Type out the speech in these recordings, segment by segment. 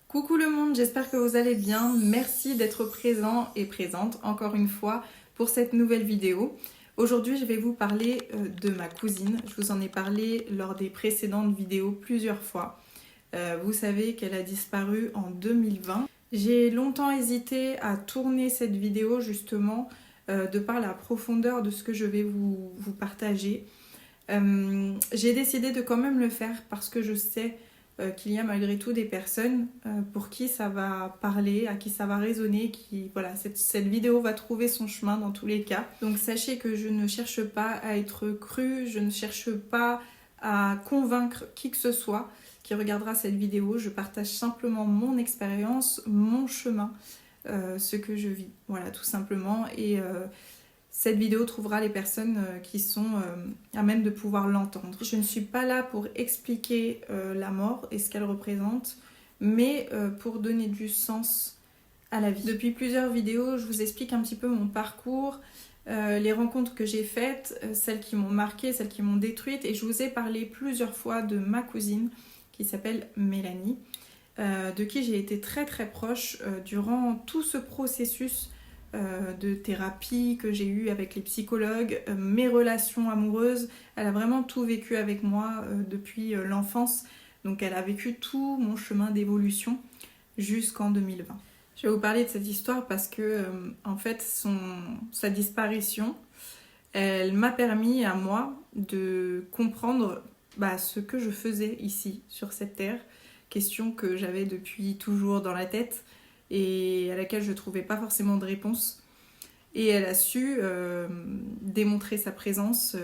Coucou le monde, j'espère que vous allez bien. Merci d'être présent et présente encore une fois pour cette nouvelle vidéo. Aujourd'hui, je vais vous parler de ma cousine. Je vous en ai parlé lors des précédentes vidéos plusieurs fois. Vous savez qu'elle a disparu en 2020. J'ai longtemps hésité à tourner cette vidéo justement de par la profondeur de ce que je vais vous partager. J'ai décidé de quand même le faire parce que je sais qu'il y a malgré tout des personnes pour qui ça va parler, à qui ça va résonner, voilà, cette vidéo va trouver son chemin dans tous les cas. Donc sachez que je ne cherche pas à être crue, je ne cherche pas à convaincre qui que ce soit qui regardera cette vidéo. Je partage simplement mon expérience, mon chemin, ce que je vis, voilà, tout simplement. Et cette vidéo trouvera les personnes qui sont à même de pouvoir l'entendre. Je ne suis pas là pour expliquer la mort et ce qu'elle représente, mais pour donner du sens à la vie. Depuis plusieurs vidéos, je vous explique un petit peu mon parcours, les rencontres que j'ai faites, celles qui m'ont marquée, celles qui m'ont détruite, et je vous ai parlé plusieurs fois de ma cousine qui s'appelle Mélanie, de qui j'ai été très très proche durant tout ce processus de thérapie que j'ai eu avec les psychologues, mes relations amoureuses. Elle a vraiment tout vécu avec moi depuis l'enfance. Donc elle a vécu tout mon chemin d'évolution jusqu'en 2020. Je vais vous parler de cette histoire parce que en fait sa disparition, elle m'a permis à moi de comprendre ce que je faisais ici sur cette terre. Question que j'avais depuis toujours dans la tête et à laquelle je ne trouvais pas forcément de réponse. Et elle a su démontrer sa présence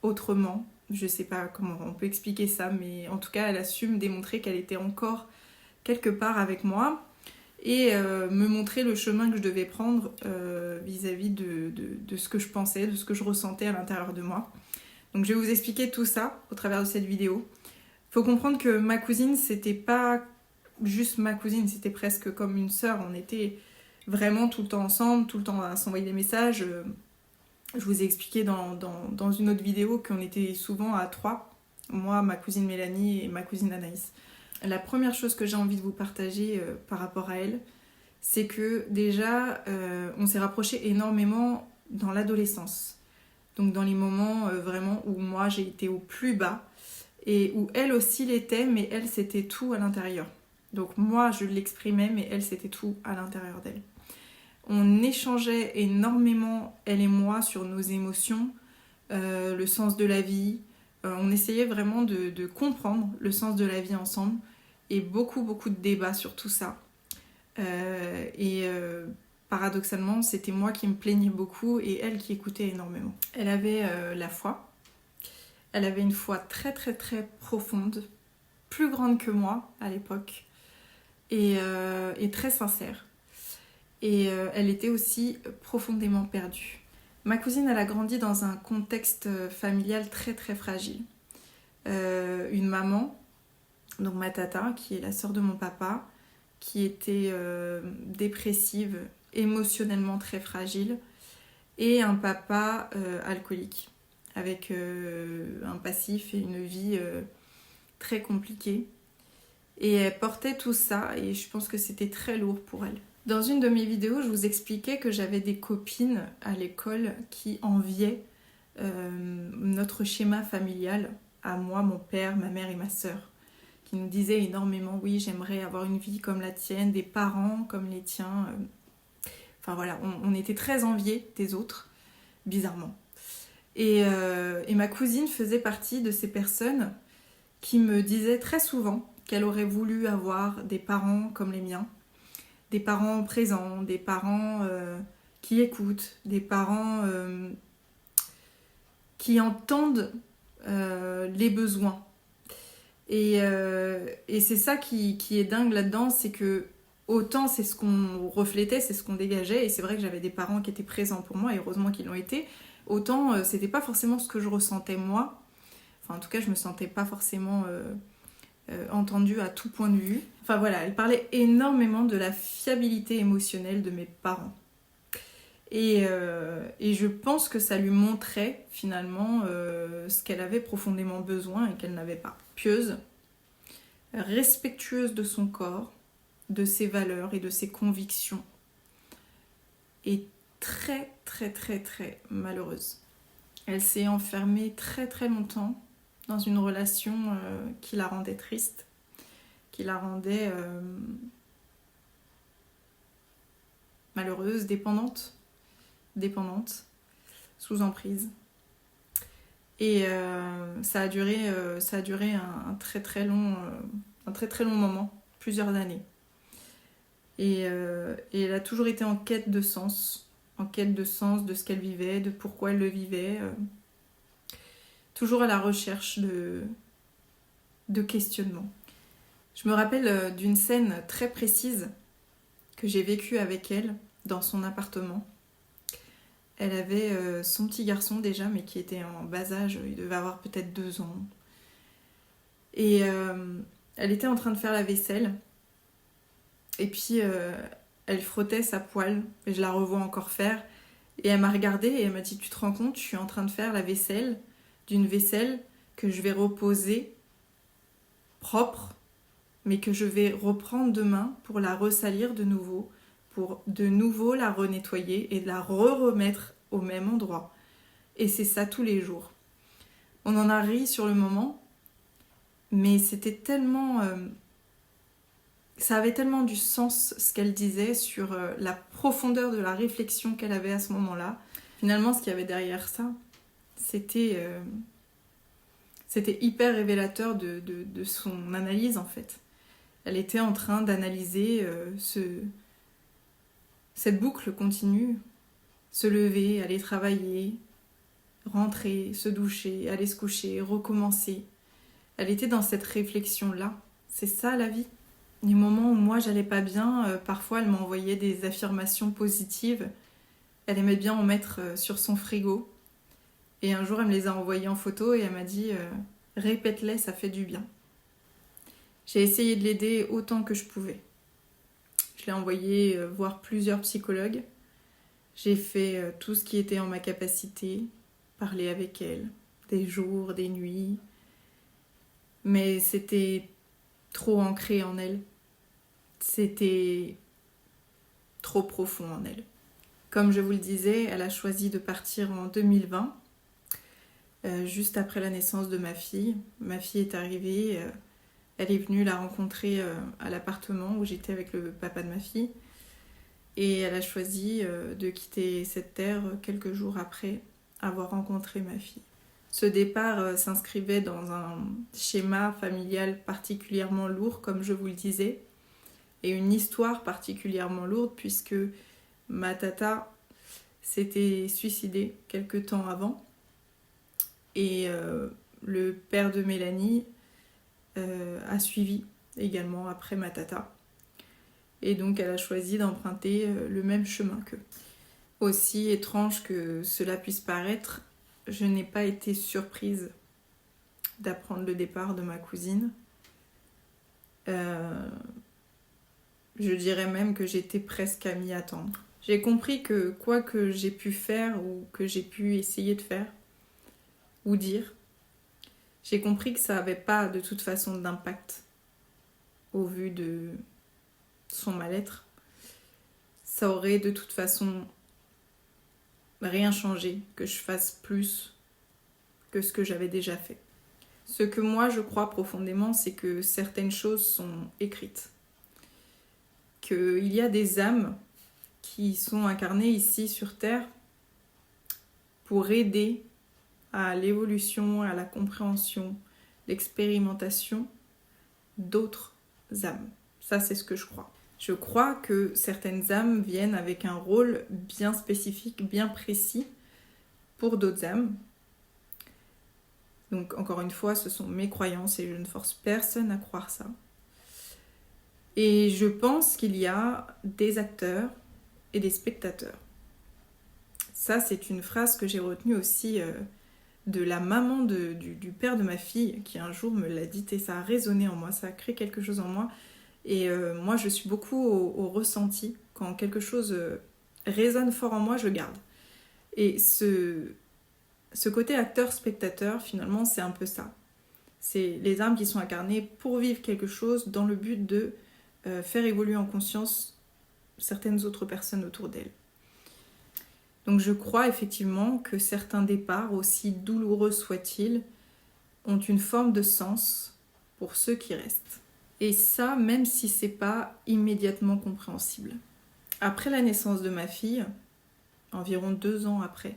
autrement. Je ne sais pas comment on peut expliquer ça, mais en tout cas, elle a su me démontrer qu'elle était encore quelque part avec moi et me montrer le chemin que je devais prendre vis-à-vis de ce que je pensais, de ce que je ressentais à l'intérieur de moi. Donc je vais vous expliquer tout ça au travers de cette vidéo. Il faut comprendre que ma cousine, c'était pas juste ma cousine, c'était presque comme une sœur. On était vraiment tout le temps ensemble, tout le temps à s'envoyer des messages. Je vous ai expliqué dans une autre vidéo qu'on était souvent à trois. Moi, ma cousine Mélanie et ma cousine Anaïs. La première chose que j'ai envie de vous partager par rapport à elle, c'est que déjà, on s'est rapprochés énormément dans l'adolescence. Donc dans les moments vraiment où moi j'ai été au plus bas et où elle aussi l'était, mais elle c'était tout à l'intérieur. Donc moi je l'exprimais, mais elle c'était tout à l'intérieur d'elle. On échangeait énormément, elle et moi, sur nos émotions, le sens de la vie. On essayait vraiment de comprendre le sens de la vie ensemble et beaucoup de débats sur tout ça. Paradoxalement, c'était moi qui me plaignais beaucoup et elle qui écoutait énormément. Elle avait la foi. Elle avait une foi très profonde, plus grande que moi à l'époque et très sincère. Et elle était aussi profondément perdue. Ma cousine, elle a grandi dans un contexte familial très fragile. Une maman, donc ma tata, qui est la sœur de mon papa, qui était dépressive, émotionnellement très fragile, et un papa alcoolique, avec un passif et une vie très compliquée. Et elle portait tout ça, et je pense que c'était très lourd pour elle. Dans une de mes vidéos, je vous expliquais que j'avais des copines à l'école qui enviaient notre schéma familial, à moi, mon père, ma mère et ma sœur, qui nous disaient énormément, oui, j'aimerais avoir une vie comme la tienne, des parents comme les tiens. Enfin voilà, on était très enviés des autres, bizarrement. Et ma cousine faisait partie de ces personnes qui me disaient très souvent qu'elle aurait voulu avoir des parents comme les miens, des parents présents, des parents qui écoutent, des parents qui entendent les besoins. Et c'est ça qui est dingue là-dedans, c'est que autant c'est ce qu'on reflétait, c'est ce qu'on dégageait, et c'est vrai que j'avais des parents qui étaient présents pour moi, et heureusement qu'ils l'ont été, autant c'était pas forcément ce que je ressentais moi. Enfin, en tout cas, je me sentais pas forcément entendue à tout point de vue. Enfin voilà, elle parlait énormément de la fiabilité émotionnelle de mes parents. Et je pense que ça lui montrait finalement ce qu'elle avait profondément besoin et qu'elle n'avait pas. Pieuse, respectueuse de son corps, de ses valeurs et de ses convictions, et très très très très malheureuse. Elle s'est enfermée très très longtemps dans une relation qui la rendait triste, qui la rendait malheureuse, dépendante, sous emprise. Et ça a duré un très très long moment, plusieurs années. Et elle a toujours été en quête de sens de ce qu'elle vivait, de pourquoi elle le vivait, toujours à la recherche de questionnement. Je me rappelle d'une scène très précise que j'ai vécue avec elle dans son appartement. Elle avait son petit garçon déjà, mais qui était en bas âge, il devait avoir peut-être 2 ans. Et elle était en train de faire la vaisselle. Et puis elle frottait sa poêle, et je la revois encore faire. Et elle m'a regardée et elle m'a dit « Tu te rends compte, je suis en train de faire la vaisselle d'une vaisselle que je vais reposer propre, mais que je vais reprendre demain pour la ressalir de nouveau, pour de nouveau la renettoyer et la remettre au même endroit. » Et c'est ça tous les jours. On en a ri sur le moment, mais c'était tellement... ça avait tellement du sens ce qu'elle disait sur la profondeur de la réflexion qu'elle avait à ce moment-là. Finalement, ce qu'il y avait derrière ça, c'était hyper révélateur de son analyse en fait. Elle était en train d'analyser cette boucle continue, se lever, aller travailler, rentrer, se doucher, aller se coucher, recommencer. Elle était dans cette réflexion-là. C'est ça la vie. Les moments où moi j'allais pas bien, parfois elle m'envoyait des affirmations positives. Elle aimait bien en mettre sur son frigo. Et un jour elle me les a envoyées en photo et elle m'a dit répète-les, ça fait du bien. J'ai essayé de l'aider autant que je pouvais. Je l'ai envoyée voir plusieurs psychologues. J'ai fait tout ce qui était en ma capacité, parler avec elle, des jours, des nuits. Mais c'était trop ancré en elle. C'était trop profond en elle. Comme je vous le disais, elle a choisi de partir en 2020, juste après la naissance de ma fille. Ma fille est arrivée, elle est venue la rencontrer à l'appartement où j'étais avec le papa de ma fille. Et elle a choisi de quitter cette terre quelques jours après avoir rencontré ma fille. Ce départ s'inscrivait dans un schéma familial particulièrement lourd, comme je vous le disais, et une histoire particulièrement lourde puisque ma tata s'était suicidée quelque temps avant et le père de Mélanie a suivi également après ma tata. Et donc elle a choisi d'emprunter le même chemin qu'eux. Aussi étrange que cela puisse paraître, je n'ai pas été surprise d'apprendre le départ de ma cousine. Je dirais même que j'étais presque à m'y attendre. J'ai compris que quoi que j'ai pu faire ou que j'ai pu essayer de faire ou dire, j'ai compris que ça n'avait pas de toute façon d'impact au vu de son mal-être. Ça aurait de toute façon rien changé que je fasse plus que ce que j'avais déjà fait. Ce que moi je crois profondément, c'est que certaines choses sont écrites. Qu'il y a des âmes qui sont incarnées ici sur Terre pour aider à l'évolution, à la compréhension, l'expérimentation d'autres âmes. Ça, c'est ce que je crois. Je crois que certaines âmes viennent avec un rôle bien spécifique, bien précis pour d'autres âmes. Donc, encore une fois, ce sont mes croyances et je ne force personne à croire ça. Et je pense qu'il y a des acteurs et des spectateurs. Ça, c'est une phrase que j'ai retenue aussi de la maman du père de ma fille, qui un jour me l'a dit et ça a résonné en moi, ça a créé quelque chose en moi. Et moi, je suis beaucoup au ressenti. Quand quelque chose résonne fort en moi, je garde. Et ce côté acteur-spectateur, finalement, c'est un peu ça. C'est les âmes qui sont incarnées pour vivre quelque chose dans le but de faire évoluer en conscience certaines autres personnes autour d'elles. Donc je crois effectivement que certains départs, aussi douloureux soient-ils, ont une forme de sens pour ceux qui restent. Et ça, même si c'est pas immédiatement compréhensible. Après la naissance de ma fille, environ 2 ans après,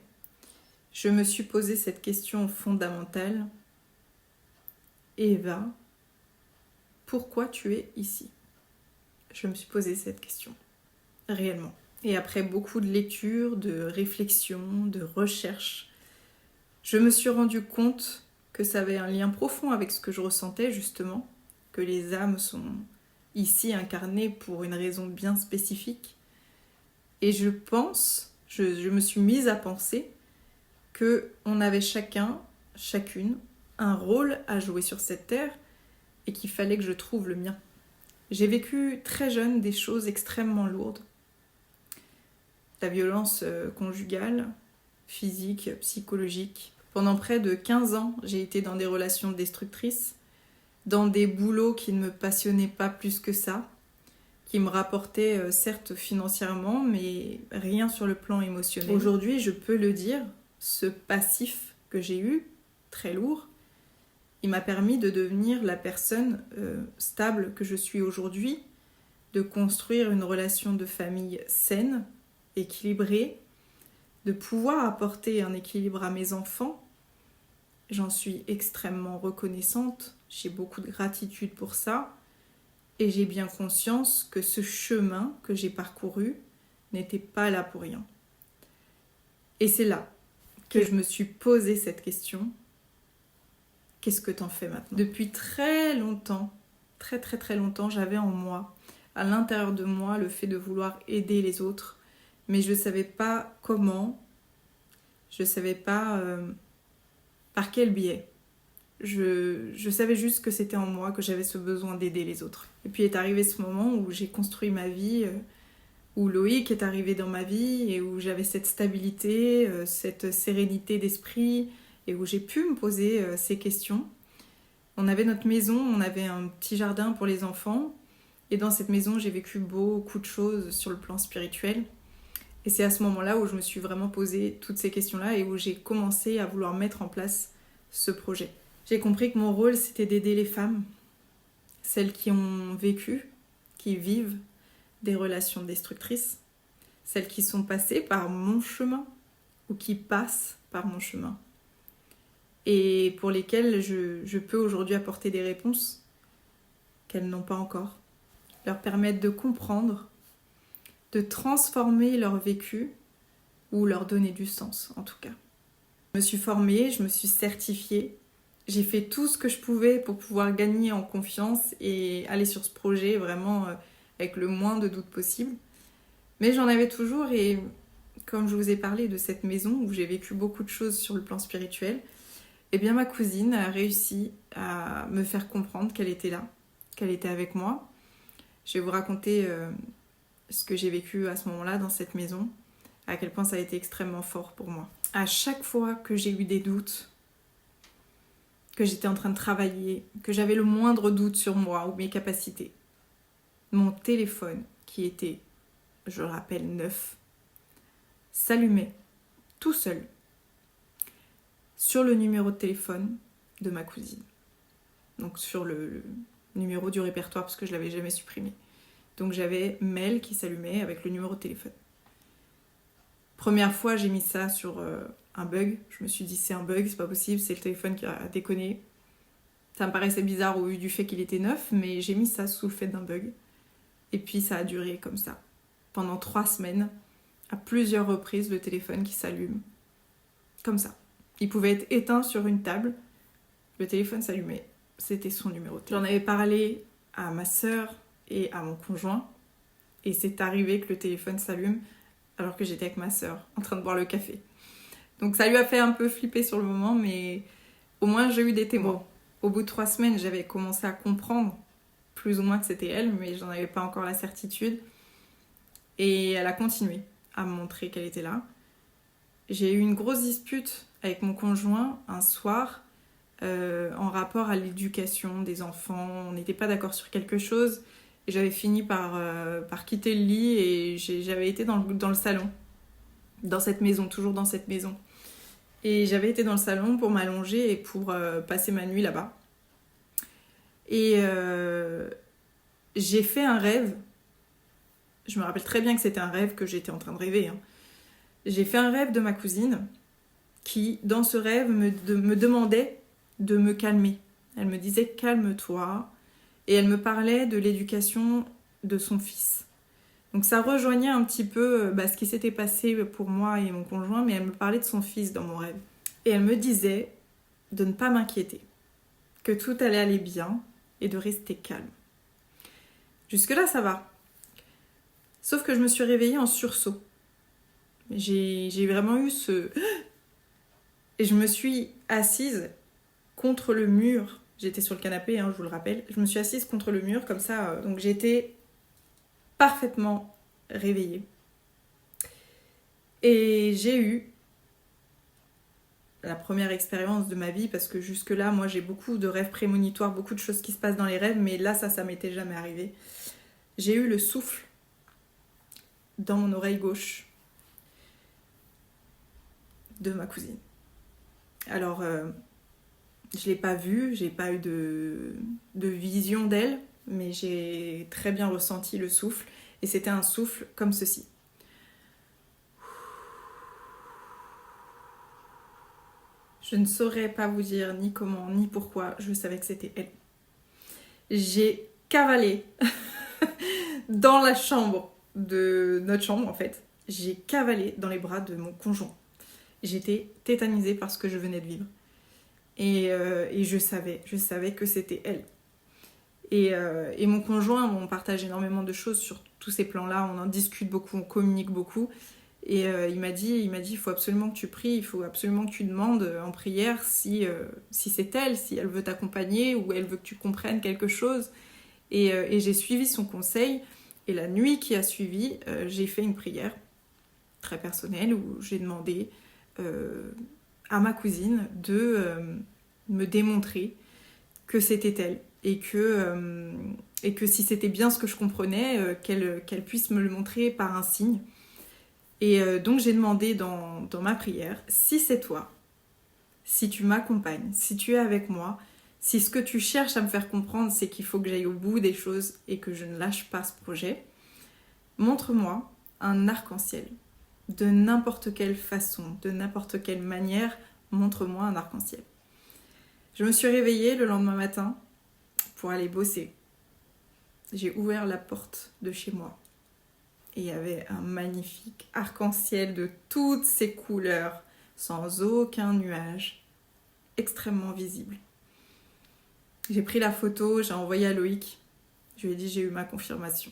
je me suis posé cette question fondamentale. Eva, pourquoi tu es ici? Je me suis posé cette question, réellement. Et après beaucoup de lectures, de réflexions, de recherches, je me suis rendu compte que ça avait un lien profond avec ce que je ressentais justement, que les âmes sont ici incarnées pour une raison bien spécifique. Et je me suis mise à penser qu'on avait chacune, un rôle à jouer sur cette terre et qu'il fallait que je trouve le mien. J'ai vécu très jeune des choses extrêmement lourdes. La violence conjugale, physique, psychologique. Pendant près de 15 ans, j'ai été dans des relations destructrices, dans des boulots qui ne me passionnaient pas plus que ça, qui me rapportaient certes financièrement, mais rien sur le plan émotionnel. Aujourd'hui, je peux le dire, ce passif que j'ai eu, très lourd, il m'a permis de devenir la personne stable que je suis aujourd'hui, de construire une relation de famille saine, équilibrée, de pouvoir apporter un équilibre à mes enfants. J'en suis extrêmement reconnaissante, j'ai beaucoup de gratitude pour ça, et j'ai bien conscience que ce chemin que j'ai parcouru n'était pas là pour rien. Et c'est là que je me suis posé cette question. Qu'est-ce que t'en fais maintenant? Depuis très longtemps, très longtemps, j'avais en moi, à l'intérieur de moi, le fait de vouloir aider les autres, mais je ne savais pas comment, je ne savais pas par quel biais. Je savais juste que c'était en moi, que j'avais ce besoin d'aider les autres. Et puis est arrivé ce moment où j'ai construit ma vie, où Loïc est arrivé dans ma vie et où j'avais cette stabilité, cette sérénité d'esprit et où j'ai pu me poser ces questions. On avait notre maison, on avait un petit jardin pour les enfants et dans cette maison j'ai vécu beaucoup de choses sur le plan spirituel. Et c'est à ce moment-là où je me suis vraiment posé toutes ces questions-là et où j'ai commencé à vouloir mettre en place ce projet. J'ai compris que mon rôle c'était d'aider les femmes, celles qui ont vécu, qui vivent des relations destructrices, celles qui sont passées par mon chemin ou qui passent par mon chemin et pour lesquelles je peux aujourd'hui apporter des réponses qu'elles n'ont pas encore, leur permettre de comprendre, de transformer leur vécu ou leur donner du sens en tout cas. Je me suis formée, je me suis certifiée, j'ai fait tout ce que je pouvais pour pouvoir gagner en confiance et aller sur ce projet vraiment avec le moins de doutes possible. Mais j'en avais toujours et comme je vous ai parlé de cette maison où j'ai vécu beaucoup de choses sur le plan spirituel, eh bien ma cousine a réussi à me faire comprendre qu'elle était là, qu'elle était avec moi. Je vais vous raconter ce que j'ai vécu à ce moment-là dans cette maison, à quel point ça a été extrêmement fort pour moi. À chaque fois que j'ai eu des doutes, que j'étais en train de travailler, que j'avais le moindre doute sur moi ou mes capacités, mon téléphone, qui était, je le rappelle, neuf, s'allumait tout seul sur le numéro de téléphone de ma cousine. Donc sur le numéro du répertoire parce que je ne l'avais jamais supprimé. Donc j'avais Mel qui s'allumait avec le numéro de téléphone. Première fois, j'ai mis ça sur un bug. Je me suis dit c'est un bug, c'est pas possible, c'est le téléphone qui a déconné. Ça me paraissait bizarre au vu du fait qu'il était neuf, mais j'ai mis ça sous le fait d'un bug. Et puis ça a duré comme ça. Pendant 3 semaines, à plusieurs reprises, le téléphone qui s'allume. Comme ça. Il pouvait être éteint sur une table, le téléphone s'allumait. C'était son numéro de téléphone. J'en avais parlé à ma sœur et à mon conjoint. Et c'est arrivé que le téléphone s'allume alors que j'étais avec ma sœur en train de boire le café. Donc ça lui a fait un peu flipper sur le moment, mais au moins j'ai eu des témoins. Au bout de 3 semaines, j'avais commencé à comprendre plus ou moins que c'était elle, mais j'en avais pas encore la certitude. Et elle a continué à me montrer qu'elle était là. J'ai eu une grosse dispute avec mon conjoint un soir en rapport à l'éducation des enfants. On n'était pas d'accord sur quelque chose et j'avais fini par quitter le lit et j'avais été dans le salon, dans cette maison, toujours dans cette maison. Et j'avais été dans le salon pour m'allonger et pour passer ma nuit là-bas. Et j'ai fait un rêve. Je me rappelle très bien que c'était un rêve que j'étais en train de rêver. J'ai fait un rêve de ma cousine qui, dans ce rêve, me demandait de me calmer. Elle me disait « calme-toi » et elle me parlait de l'éducation de son fils. Donc ça rejoignait un petit peu ce qui s'était passé pour moi et mon conjoint, mais elle me parlait de son fils dans mon rêve. Et elle me disait de ne pas m'inquiéter, que tout allait aller bien et de rester calme. Jusque-là, ça va. Sauf que je me suis réveillée en sursaut. J'ai vraiment eu ce... Et je me suis assise contre le mur. J'étais sur le canapé, je vous le rappelle. Je me suis assise contre le mur, comme ça. Donc j'étais parfaitement réveillée. Et j'ai eu la première expérience de ma vie, parce que jusque-là, moi, j'ai beaucoup de rêves prémonitoires, beaucoup de choses qui se passent dans les rêves, mais là, ça m'était jamais arrivé. J'ai eu le souffle dans mon oreille gauche de ma cousine. Alors, je l'ai pas vue, j'ai pas eu de vision d'elle, mais j'ai très bien ressenti le souffle, et c'était un souffle comme ceci. Je ne saurais pas vous dire ni comment, ni pourquoi, je savais que c'était elle. J'ai cavalé dans la chambre de notre chambre, en fait. J'ai cavalé dans les bras de mon conjoint. J'étais tétanisée par ce que je venais de vivre. Et je savais que c'était elle. Et mon conjoint, on partage énormément de choses sur tous ces plans-là, on en discute beaucoup, on communique beaucoup. Et il m'a dit, il faut absolument que tu pries, il faut absolument que tu demandes en prière si c'est elle, si elle veut t'accompagner ou elle veut que tu comprennes quelque chose. Et j'ai suivi son conseil. Et la nuit qui a suivi, j'ai fait une prière très personnelle où j'ai demandé à ma cousine de me démontrer que c'était elle. Et que si c'était bien ce que je comprenais, qu'elle puisse me le montrer par un signe. Et donc j'ai demandé dans ma prière, si c'est toi, si tu m'accompagnes, si tu es avec moi, si ce que tu cherches à me faire comprendre, c'est qu'il faut que j'aille au bout des choses et que je ne lâche pas ce projet, montre-moi un arc-en-ciel. De n'importe quelle façon, de n'importe quelle manière, montre-moi un arc-en-ciel. Je me suis réveillée le lendemain matin pour aller bosser. J'ai ouvert la porte de chez moi. Et il y avait un magnifique arc-en-ciel de toutes ces couleurs, sans aucun nuage, extrêmement visible. J'ai pris la photo, j'ai envoyé à Loïc. Je lui ai dit, j'ai eu ma confirmation.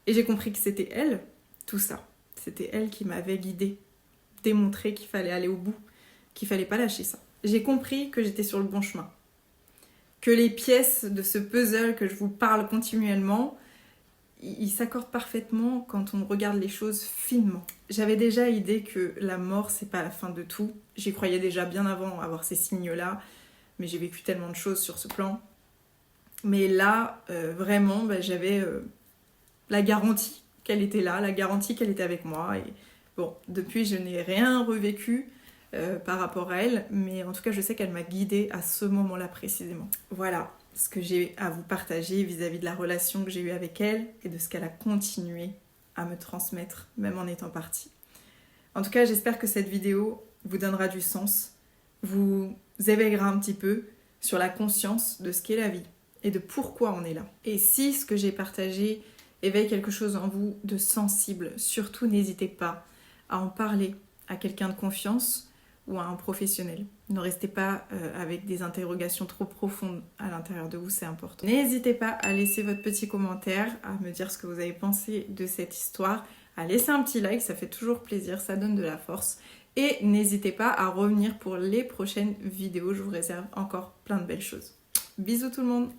Et j'ai compris que c'était elle, tout ça. C'était elle qui m'avait guidée, démontré qu'il fallait aller au bout, qu'il fallait pas lâcher ça. J'ai compris que j'étais sur le bon chemin. Que les pièces de ce puzzle que je vous parle continuellement, ils s'accordent parfaitement quand on regarde les choses finement. J'avais déjà idée que la mort, c'est pas la fin de tout. J'y croyais déjà bien avant avoir ces signes-là, mais j'ai vécu tellement de choses sur ce plan. Mais là, vraiment, j'avais la garantie qu'elle était là, la garantie qu'elle était avec moi. Et bon, depuis, je n'ai rien revécu par rapport à elle, mais en tout cas, je sais qu'elle m'a guidée à ce moment-là précisément. Voilà ce que j'ai à vous partager vis-à-vis de la relation que j'ai eue avec elle et de ce qu'elle a continué à me transmettre, même en étant partie. En tout cas, j'espère que cette vidéo vous donnera du sens, vous éveillera un petit peu sur la conscience de ce qu'est la vie et de pourquoi on est là. Et si ce que j'ai partagé éveille quelque chose en vous de sensible, surtout n'hésitez pas à en parler à quelqu'un de confiance ou à un professionnel. Ne restez pas avec des interrogations trop profondes à l'intérieur de vous, c'est important. N'hésitez pas à laisser votre petit commentaire, à me dire ce que vous avez pensé de cette histoire, à laisser un petit like, ça fait toujours plaisir, ça donne de la force. Et n'hésitez pas à revenir pour les prochaines vidéos, je vous réserve encore plein de belles choses. Bisous tout le monde!